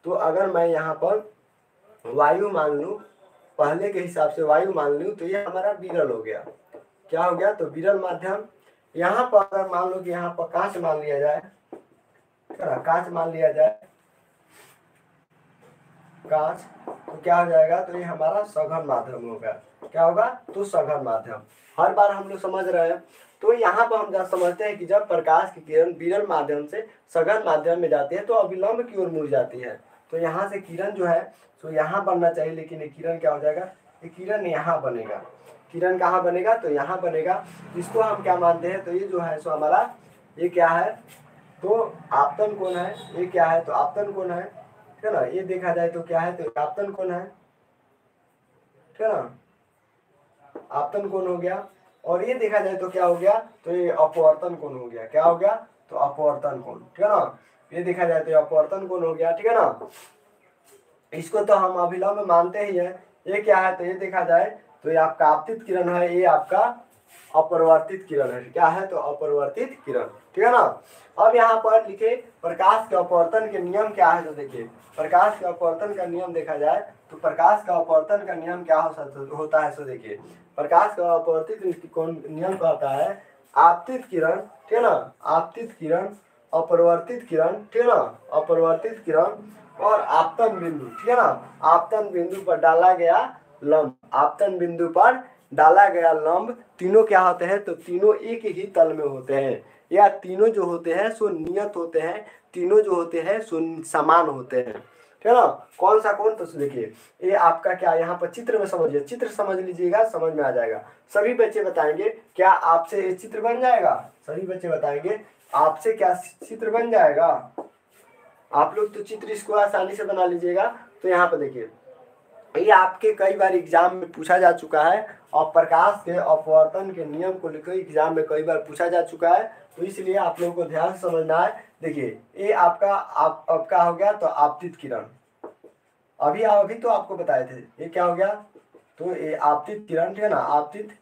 तो अगर मैं यहाँ पर वायु मान लूँ, पहले के हिसाब से वायु मान लूँ, तो ये हमारा विरल हो गया। क्या हो गया? तो विरल माध्यम। यहाँ पर अगर मान लो कि यहाँ पर कांच मान लिया जाए, कांच मान लिया जाए, कांच, तो क्या हो जाएगा? तो ये हमारा सघन माध्यम होगा। क्या होगा? तो सघन माध्यम। हर बार हम लोग समझ रहे हैं। तो यहाँ पर हम समझते हैं कि जब प्रकाश की किरण विरल माध्यम से सघन माध्यम में जाती है तो अभिलंब की ओर मुड़ जाती है। तो यहाँ से किरण जो है तो यहाँ बनना चाहिए, लेकिन ये किरण क्या हो जाएगा? ये किरण यहाँ बनेगा। किरण कहाँ बनेगा? तो यहाँ बनेगा। इसको हम क्या मानते हैं? तो ये जो है सो हमारा ये क्या है? तो आपतन कोण है। ये क्या है? तो आपतन कोण है, ठीक है ना। ये देखा जाए तो क्या है? तो आपतन कोण है, ठीक है ना, आपतन कोण हो गया। और ये देखा जाए तो क्या हो गया? तो ये अपवर्तन कोण हो गया। क्या हो गया? तो अपवर्तन कोण, ठीक है ना। ये देखा जाए तो अपवर्तन कोण हो गया, ठीक है ना। इसको तो हम अभिलंब मानते ही है। ये क्या है? तो ये देखा जाए तो ये आपका आपतित किरण है, ये आपका अपरिवर्तित किरण है। क्या है? तो अपरिवर्तित किरण, ठीक है ना। अब यहाँ पर लिखे प्रकाश के अपवर्तन के नियम क्या है? तो देखिए प्रकाश के अपवर्तन का नियम देखा जाए तो प्रकाश का अपवर्तन का नियम क्या होता है? सो देखिए प्रकाश का अपवर्तित नियम का होता है आपतित किरण, ठीक है ना, आपतित किरण, अपरिवर्तित किरण, ठीक है ना, अपरिवर्तित किरण और आपतन बिंदु, ठीक है ना। आपतन बिंदु पर डाला गया लंब, आपतन बिंदु पर डाला गया लंब, तीनों क्या होते हैं? तो तीनों एक ही तल में होते हैं, या तीनों जो होते हैं सो नियत होते हैं, तीनों जो होते हैं सो समान होते हैं, ठीक है ना। कौन सा कौन? तो देखिए ये आपका क्या यहाँ पर चित्र में समझिए, चित्र समझ लीजिएगा, समझ में आ जाएगा। सभी बच्चे बताएंगे, क्या आपसे ये चित्र बन जाएगा? सभी बच्चे बताएंगे आपसे क्या चित्र बन जाएगा? आप लोग तो चित्र इसको आसानी से बना लीजिएगा। तो यहाँ पर देखिए ये आपके कई बार एग्जाम में पूछा जा चुका है और प्रकाश के अपवर्तन के नियम को लेकर एग्जाम में कई बार पूछा जा चुका है, तो इसलिए आप लोगों को ध्यान से समझना है। देखिए ये आपका हो गया तो आपतित किरण, अभी तो आपको बताए थे ये क्या हो गया? तो ये आपतित किरण, ठीक है ना, आपतित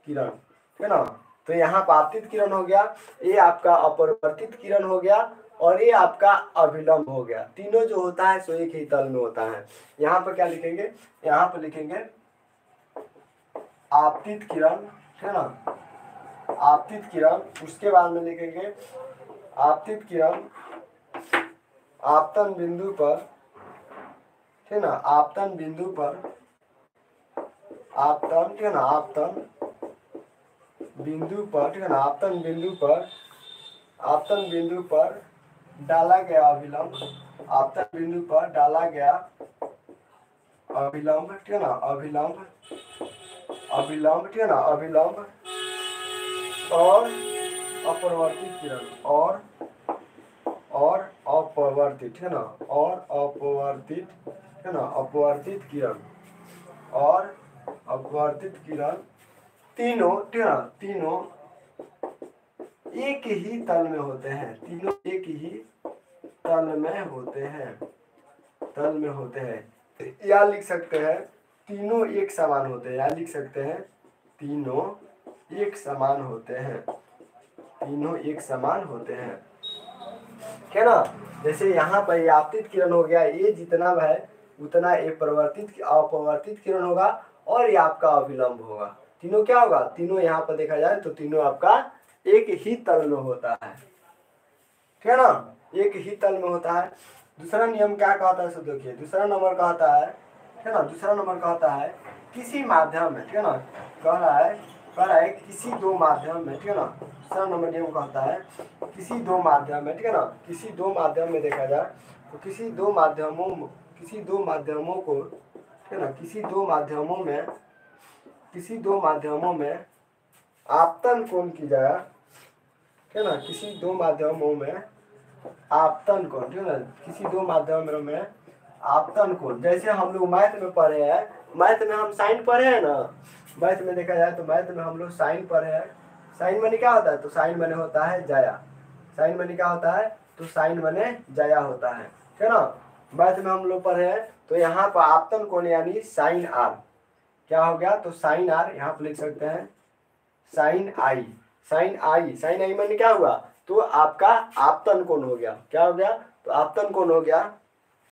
किरण, ठीक है ना। तो यहाँ पर आपतित किरण हो गया, ये आपका अपरिवर्तित किरण हो गया और ये आपका अभिलंब हो गया। तीनों जो होता है सो एक ही तल में होता है। यहाँ पर क्या लिखेंगे? यहाँ पर लिखेंगे आपतित किरण, ठीक है ना, आपतित किरण। उसके बाद में लिखेंगे आपतित किरण आपतन बिंदु पर, ठीक है ना, आपतन बिंदु पर, आपतन, ठीक है ना, आपतन बिंदु पर, ठीक है ना, आपतन बिंदु पर, आपतन बिंदु पर डाला गया अभिलंब, आपतन बिंदु पर डाला गया अभिलंब, ठीक है ना, अभिलंब, अभिलंब, ठीक है ना, अभिलंब और अपरिवर्तित किरण और अपवर्तित, ठीक है ना, और अपवर्तित, ठीक है ना, अपवर्तित किरण और अपवर्तित किरण, तीनों, ठीक है ना, तीनों एक ही तल में होते हैं, तीनों एक ही तल में होते हैं, तल में होते हैं। या लिख सकते हैं तीनों एक समान होते हैं, या लिख सकते हैं तीनों एक समान होते हैं, तीनों एक समान होते हैं, ठीक है ना। जैसे यहाँ पर ये आपतित किरण हो गया, ये जितना है उतना ये परिवर्तित अपवर्तित किरण होगा और ये आपका अभिलंब होगा। तीनों क्या होगा? तीनों यहाँ पर देखा जाए तो तीनों आपका एक ही तल में होता है, ठीक है ना, एक ही तल में होता है। दूसरा नियम क्या कहता है? सो देखिए दूसरा नंबर कहता है, ठीक है ना, दूसरा नंबर कहता है किसी माध्यम में, ठीक है ना, कह रहा है किसी दो माध्यम में, ठीक है ना। दूसरा नंबर नियम कहता है किसी दो माध्यम में, ठीक है ना, किसी दो माध्यम में देखा जाए तो किसी दो माध्यमों को, ठीक है ना, किसी दो माध्यमों में आपतन कोण की जगह, ठीक है ना, किसी दो माध्यमों में आपतन कोण, ठीक है ना, किसी दो माध्यमों में आपतन कोण। जैसे हम लोग मैथ में पढ़े हैं, मैथ में हम साइन पढ़े हैं ना, मैथ में देखा जाए तो मैथ में हम लोग साइन पढ़े हैं। साइन माने क्या होता है? तो साइन माने होता है जाया, साइन माने क्या होता है? तो साइन माने जाया होता है, ठीक है ना। मैथ में हम लोग पढ़े हैं। तो यहाँ पर आपतन कोण यानी साइन आर, क्या हो गया? तो साइन आर यहाँ पर लिख सकते हैं साइन आई, साइन आई, साइन आई माने क्या हुआ? तो आपका आपतन कोण हो गया। क्या हो गया? तो आपतन कोण हो गया,